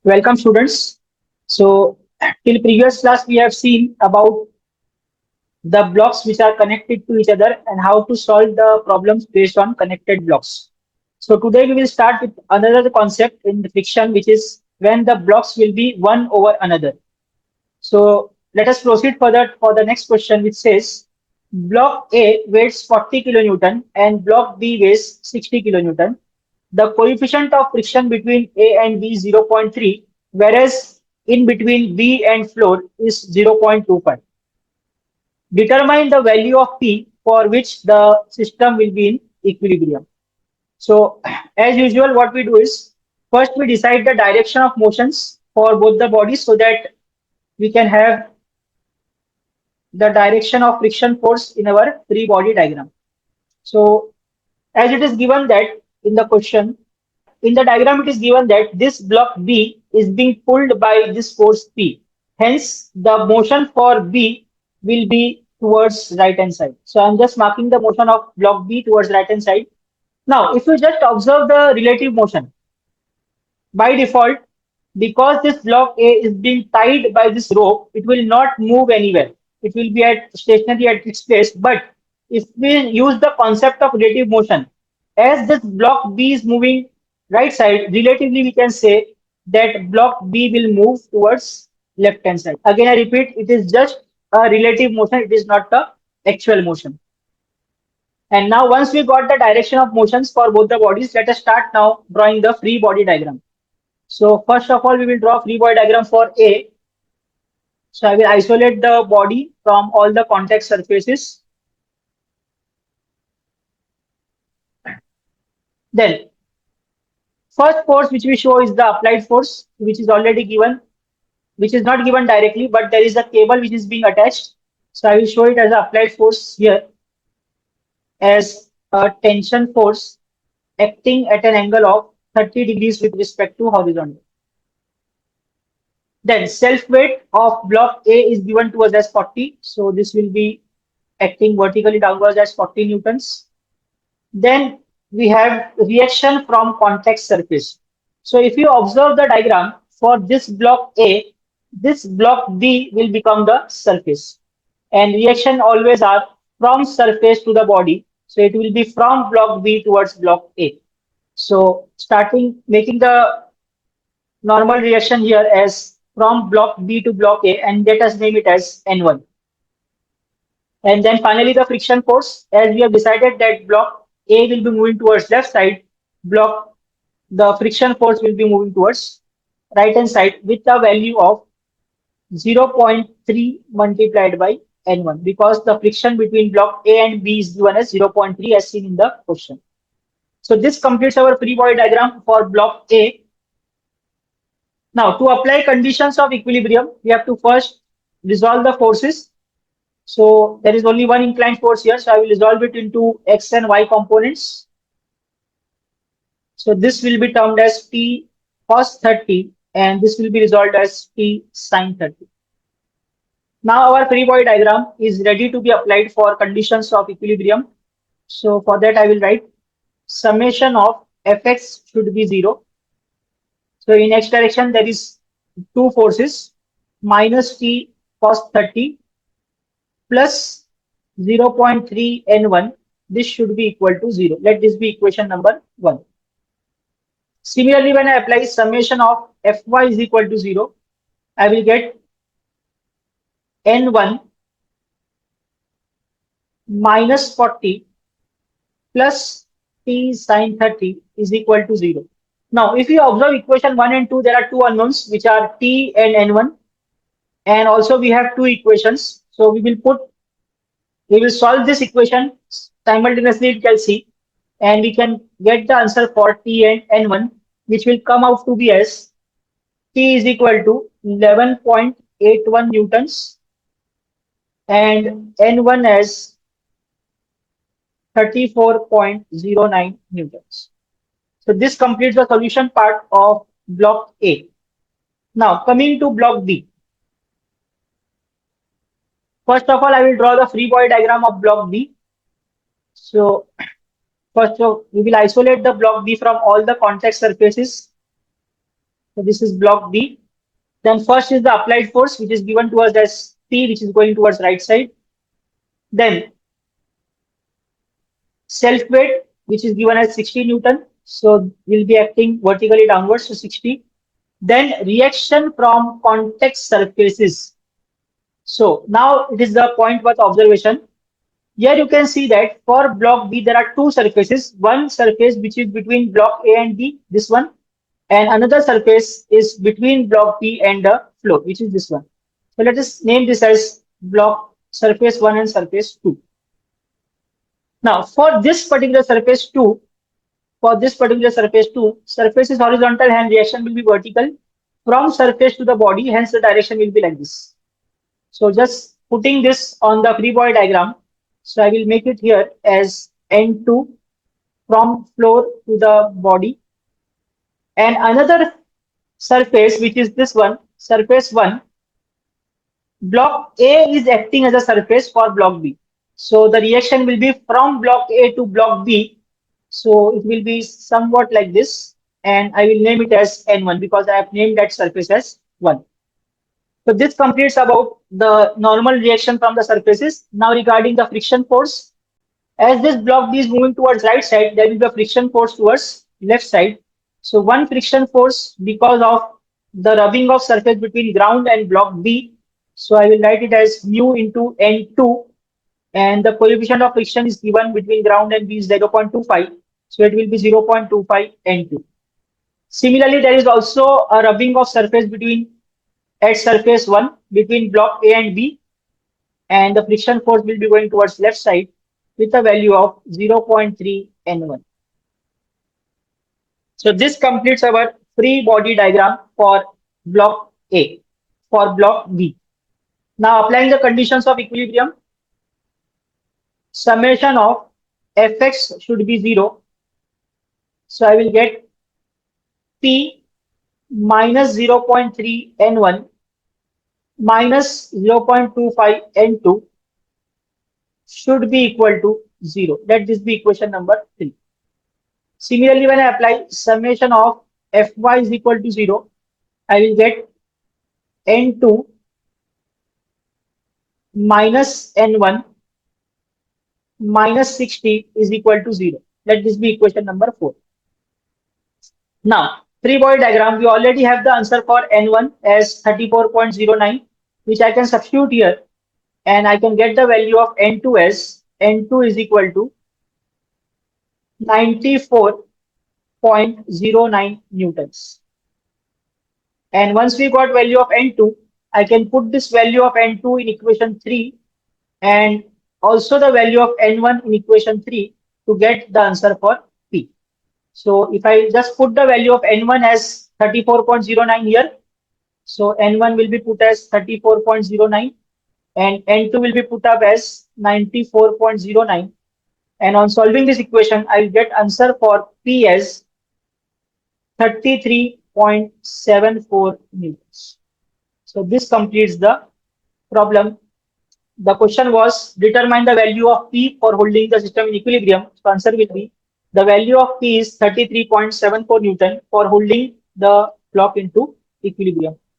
Welcome students. So till previous class we have seen about the blocks which are connected to each other and how to solve the problems based on connected blocks. So today we will start with another concept in the friction, which is when the blocks will be one over another. So let us proceed further for the next question, which says block A weighs 40 kilonewton and block B weighs 60 kilonewton. The coefficient of friction between A and B is 0.3, whereas in between B and floor is 0.25. Determine the value of P for which the system will be in equilibrium. So, as usual, what we do is first we decide the direction of motions for both the bodies so that we can have the direction of friction force in our free body diagram. So, as it is given that in the question, in the diagram it is given that this block B is being pulled by this force P. Hence, the motion for B will be towards right hand side. So I'm just marking the motion of block B towards right hand side. Now, if you just observe the relative motion, by default, because this block A is being tied by this rope, it will not move anywhere. It will be at stationary at its place. But if we use the concept of relative motion, as this block B is moving right side, relatively we can say that block B will move towards left hand side. Again, I repeat, it is just a relative motion. It is not the actual motion. And now once we got the direction of motions for both the bodies, let us start now drawing the free body diagram. So first of all, we will draw free body diagram for A. So I will isolate the body from all the contact surfaces. Then first force which we show is the applied force, which is already given, which is not given directly, but there is a cable which is being attached. So I will show it as a applied force here as a tension force acting at an angle of 30 degrees with respect to horizontal. Then self weight of block A is given to us as 40. So this will be acting vertically downwards as 40 newtons. Then we have reaction from contact surface. So if you observe the diagram for this block A, this block B will become the surface. And reaction always are from surface to the body. So it will be from block B towards block A. So starting making the normal reaction here as from block B to block A, and let us name it as N1. And then finally the friction force, as we have decided that block A will be moving towards left side, block the friction force will be moving towards right hand side with a value of 0.3 multiplied by N1, because the friction between block A and B is given as 0.3 as seen in the question. So this completes our free body diagram for block A. Now, to apply conditions of equilibrium, we have to first resolve the forces. So there is only one inclined force here. So I will resolve it into x and y components. So this will be termed as T cos 30 and this will be resolved as T sin 30. Now our free body diagram is ready to be applied for conditions of equilibrium. So for that I will write summation of fx should be 0. So in x direction, there is two forces, minus t cos 30 plus 0.3 n1. This should be equal to 0. Let this be equation number 1. Similarly, when I apply summation of fy is equal to 0, I will get n1 minus 40 plus t sin 30 is equal to 0. Now, if you observe equation 1 and 2, there are two unknowns which are t and n1. And also we have two equations. So we will solve this equation simultaneously with LC and we can get the answer for t and n1, which will come out to be as t is equal to 11.81 newtons and n1 as 34.09 newtons. So this completes the solution part of block A. Now coming to block B. First of all, I will draw the free body diagram of block B. So first we will isolate the block B from all the contact surfaces. So this is block B. Then first is the applied force, which is given to us as P, which is going towards right side. Then self weight, which is given as 60 Newton. So we'll be acting vertically downwards to 60. Then reaction from contact surfaces. So now it is the point worth observation. Here you can see that for block B, there are two surfaces. One surface which is between block A and B, this one, and another surface is between block B and the floor, which is this one. So let us name this as block surface 1 and surface 2. Now for this particular surface 2, surface is horizontal and reaction will be vertical from surface to the body, hence the direction will be like this. So just putting this on the free body diagram, so I will make it here as N2 from floor to the body, and another surface which is this one, surface 1, block A is acting as a surface for block B. So the reaction will be from block A to block B. So it will be somewhat like this, and I will name it as N1 because I have named that surface as 1. So this completes about the normal reaction from the surfaces. Now regarding the friction force, as this block B is moving towards right side, there will be a friction force towards left side. So one friction force because of the rubbing of surface between ground and block B. So I will write it as mu into N2, and the coefficient of friction is given between ground and B is 0.25. So it will be 0.25 N2. Similarly, there is also a rubbing of surface between at surface 1 between block A and B, and the friction force will be going towards left side with a value of 0.3 N1. So this completes our free body diagram for block A. For block B, now applying the conditions of equilibrium, summation of Fx should be 0. So I will get P minus 0.3 N1 minus 0.25 N2 should be equal to 0. Let this be equation number 3. Similarly, when I apply summation of Fy is equal to 0, I will get N2 minus N1 minus 60 is equal to 0. Let this be equation number 4. Now, free body diagram, we already have the answer for N1 as 34.09, which I can substitute here, and I can get the value of N2 as N2 is equal to 94.09 newtons. And once we got value of N2, I can put this value of N2 in equation 3 and also the value of N1 in equation 3 to get the answer for P. So if I just put the value of N1 as 34.09 here, so N1 will be put as 34.09 and N2 will be put up as 94.09. And on solving this equation, I will get answer for P as 33.74 newtons. So this completes the problem. The question was determine the value of P for holding the system in equilibrium. So answer will be the value of P is 33.74 Newton for holding the block into equilibrium.